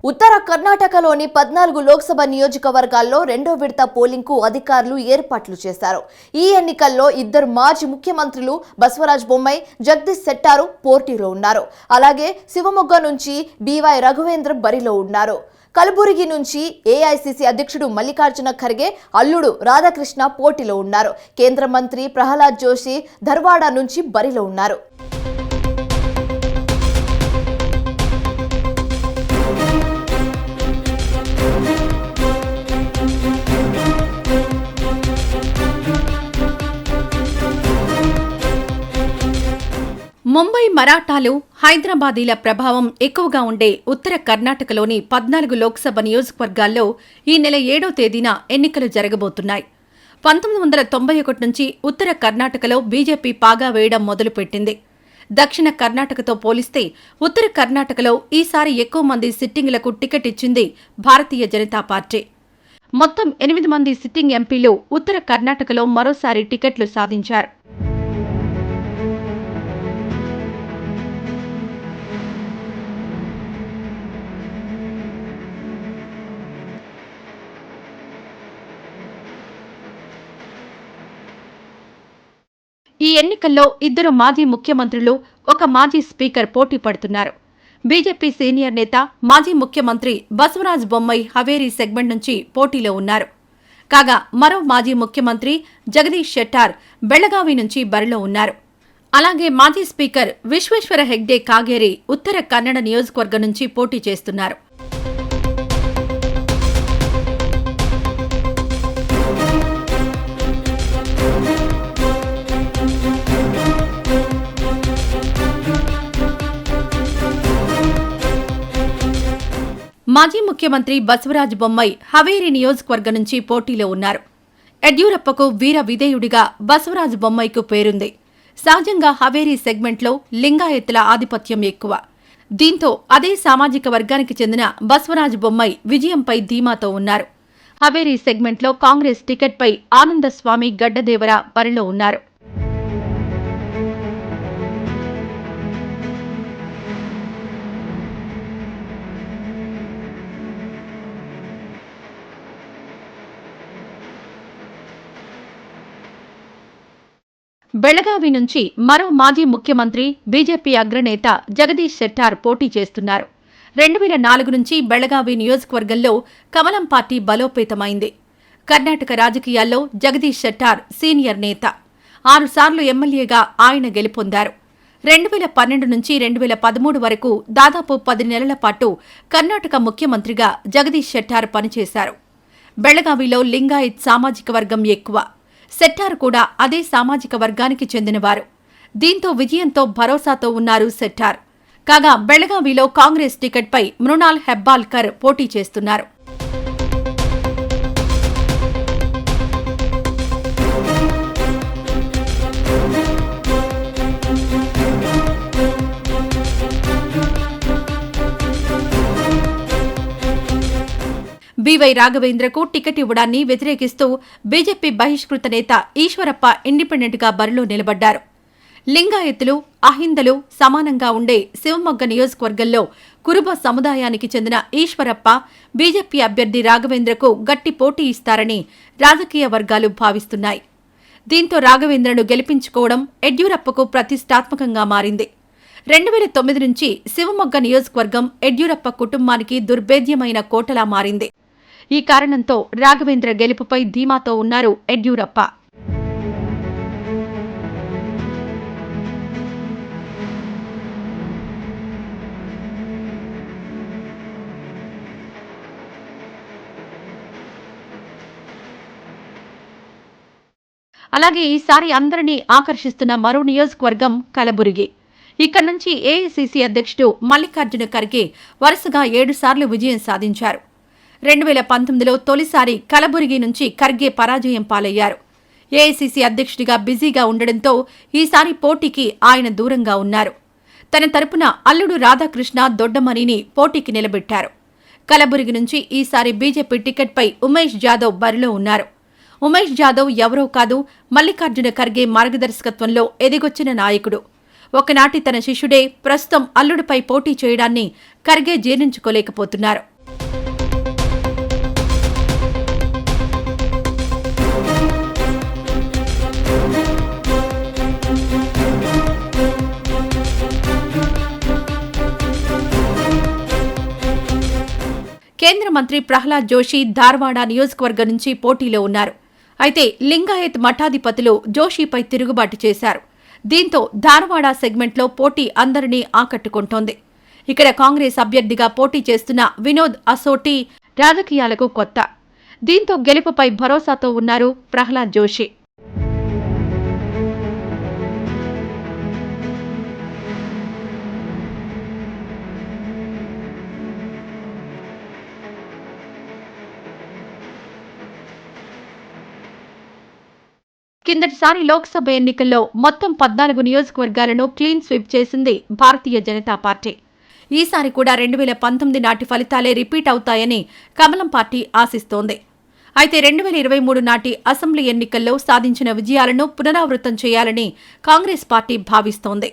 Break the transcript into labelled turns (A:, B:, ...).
A: ఉత్తర కర్ణాటకలోని 14 లోక్సభ నియోజకవర్గాల్లో రెండో విడత పోలింగ్కు అధికారులు ఏర్పాట్లు చేశారు. ఈ ఎన్నికల్లో ఇద్దరు మాజీ ముఖ్యమంత్రులు బసవరాజ్ బొమ్మాయి, జగదీష్ శెట్టార్ పోటీలో ఉన్నారు. అలాగే శివమొగ్గ నుంచి బివై రఘువేంద్ర బరిలో ఉన్నారు. కలబుర్గి నుంచి ఏఐసీసీ అధ్యక్షుడు మల్లికార్జున ఖర్గే అల్లుడు రాధాకృష్ణ పోటీలో ఉన్నారు. కేంద్ర మంత్రి ప్రహ్లాద్ జోషి ధర్వాడ నుంచి బరిలో ఉన్నారు.
B: ముంబై మరాఠాలు, హైదరాబాదీల ప్రభావం ఎక్కువగా ఉండే ఉత్తర కర్ణాటకలోని 14 లోక్సభ నియోజకవర్గాల్లో ఈ నెల 7వ తేదీన ఎన్నికలు జరగబోతున్నాయి. 1991 నుంచి ఉత్తర కర్ణాటకలో బీజేపీ పాగా వేయడం మొదలుపెట్టింది. దక్షిణ కర్ణాటకతో పోలిస్తే ఉత్తర కర్ణాటకలో ఈసారి ఎక్కువ మంది సిట్టింగులకు టికెట్ ఇచ్చింది భారతీయ జనతా పార్టీ. మొత్తం 8 మంది సిట్టింగ్ ఎంపీలు ఉత్తర కర్ణాటకలో మరోసారి టికెట్లు సాధించారు. ఈ ఎన్నికల్లో ఇద్దరు మాజీ ముఖ్యమంత్రులు, ఒక మాజీ స్పీకర్ పోటీ పడుతున్నారు. బీజేపీ సీనియర్ నేత, మాజీ ముఖ్యమంత్రి బసవరాజ్ బొమ్మాయి హవేరీ సెగ్మెంట్ నుంచి పోటీలో ఉన్నారు. కాగా మరో మాజీ ముఖ్యమంత్రి జగదీష్ శెట్టార్ బెళగావి నుంచి బరిలో ఉన్నారు. అలాగే మాజీ స్పీకర్ విశ్వేశ్వర హెగ్డే కాగేరి ఉత్తర కన్నడ నియోజకవర్గం నుంచి పోటీ చేస్తున్నారు. మాజీ ముఖ్యమంత్రి బసవరాజ్ బొమ్మాయి హవేరీ నియోజకవర్గం నుంచి పోటీలో ఉన్నారు. యడ్యూరప్పకు వీర విధేయుడిగా బసవరాజ్ బొమ్మాయికు పేరుంది. సహజంగా హవేరీ సెగ్మెంట్లో లింగాయతుల ఆధిపత్యం ఎక్కువ. దీంతో అదే సామాజిక వర్గానికి చెందిన బసవరాజ్ బొమ్మాయి విజయంపై ధీమాతో ఉన్నారు. హవేరీ సెగ్మెంట్లో కాంగ్రెస్ టికెట్పై ఆనందస్వామి గడ్డదేవర బరిలో ఉన్నారు. బెళగావి నుంచి మరో మాజీ ముఖ్యమంత్రి, బీజేపీ అగ్రనేత జగదీష్ శెట్టార్ పోటీ చేస్తున్నారు. 2004 నుంచి బెళగావి నియోజకవర్గంలో కమలం పార్టీ బలోపేతమైంది. కర్ణాటక రాజకీయాల్లో జగదీష్ శెట్టార్ సీనియర్ నేత. 6 సార్లు ఎమ్మెల్యేగా ఆయన గెలుపొందారు. 2012 నుంచి 2013 వరకు దాదాపు 10 నెలల పాటు కర్ణాటక ముఖ్యమంత్రిగా జగదీష్ శెట్టార్ పనిచేశారు. బెళగావిలో లింగాయత్ సామాజిక వర్గం ఎక్కువ. శెట్టార్ కూడా అదే సామాజిక వర్గానికి చెందినవారు. దీంతో విజయంతో భరోసాతో ఉన్నారు శెట్టార్. కాగా బెళగావిలో కాంగ్రెస్ టికెట్పై మృణాల్ హెబ్బాల్కర్ పోటీ చేస్తున్నారు. బివై రాఘవేంద్రకు టికెట్ ఇవ్వడాన్ని వ్యతిరేకిస్తూ బీజేపీ బహిష్కృత నేత ఈశ్వరప్ప ఇండిపెండెంట్గా బరిలో నిలబడ్డారు. లింగాయతులు, అహిందలు సమానంగా ఉండే శివమొగ్గ నియోజకవర్గంలో కురుబ సముదాయానికి చెందిన ఈశ్వరప్ప బీజేపీ అభ్యర్థి రాఘవేంద్రకు గట్టి పోటీ ఇస్తారని రాజకీయ వర్గాలు భావిస్తున్నాయి. దీంతో రాఘవేంద్రను గెలిపించుకోవడం యడ్యూరప్పకు ప్రతిష్టాత్మకంగా మారింది. 2009 నుంచి శివమొగ్గ నియోజకవర్గం యడ్యూరప్ప కుటుంబానికి దుర్భేద్యమైన కోటలా మారింది. ఈ కారణంతో రాఘవేంద్ర గెలుపుపై ధీమాతో ఉన్నారు యడ్యూరప్ప. అలాగే ఈసారి అందరినీ ఆకర్షిస్తున్న మరో నియోజకవర్గం కలబుర్గి. ఇక్కడ నుంచి ఏఐసీసీ అధ్యక్షుడు మల్లికార్జున ఖర్గే వరుసగా 7 సార్లు విజయం సాధించారు. 2019లో తొలిసారి కలబుర్గి నుంచి ఖర్గే పరాజయం పాలయ్యారు. ఏఐసీసీ అధ్యక్షుడిగా బిజీగా ఉండడంతో ఈసారి పోటీకి ఆయన దూరంగా ఉన్నారు. తన తరపున అల్లుడు రాధాకృష్ణ దొడ్డమణిని పోటీకి నిలబెట్టారు. కలబుర్గి నుంచి ఈసారి బీజేపీ టికెట్పై ఉమేష్ జాదవ్ బరిలో ఉన్నారు. ఉమేష్ జాదవ్ ఎవరో కాదు, మల్లికార్జున ఖర్గే మార్గదర్శకత్వంలో ఎదిగొచ్చిన నాయకుడు. ఒకనాటి తన శిష్యుడే ప్రస్తుతం అల్లుడిపై పోటీ చేయడాన్ని ఖర్గే జీర్ణించుకోలేకపోతున్నారు. కేంద్ర మంత్రి ప్రహ్లాద్ జోషి ధార్వాడ నియోజకవర్గం నుంచి పోటీలో ఉన్నారు. అయితే లింగాయత్ మఠాధిపతులు జోషిపై తిరుగుబాటు చేశారు. దీంతో ధార్వాడ సెగ్మెంట్లో పోటీ అందరినీ ఆకట్టుకుంటోంది. ఇక్కడ కాంగ్రెస్ అభ్యర్థిగా పోటీ చేస్తున్న వినోద్ అసోటి రాజకీయాలకు కొత్త. దీంతో గెలుపుపై భరోసాతో ఉన్నారు ప్రహ్లాద్ జోషి. కిందటిసారి లోక్సభ ఎన్నికల్లో మొత్తం 14 నియోజకవర్గాలను క్లీన్ స్వీప్ చేసింది భారతీయ జనతా పార్టీ. ఈసారి కూడా 2019 నాటి ఫలితాలే రిపీట్ అవుతాయని కమలం పార్టీ ఆశిస్తోంది. అయితే 2023 నాటి అసెంబ్లీ ఎన్నికల్లో సాధించిన విజయాలను పునరావృతం చేయాలని కాంగ్రెస్ పార్టీ భావిస్తోంది.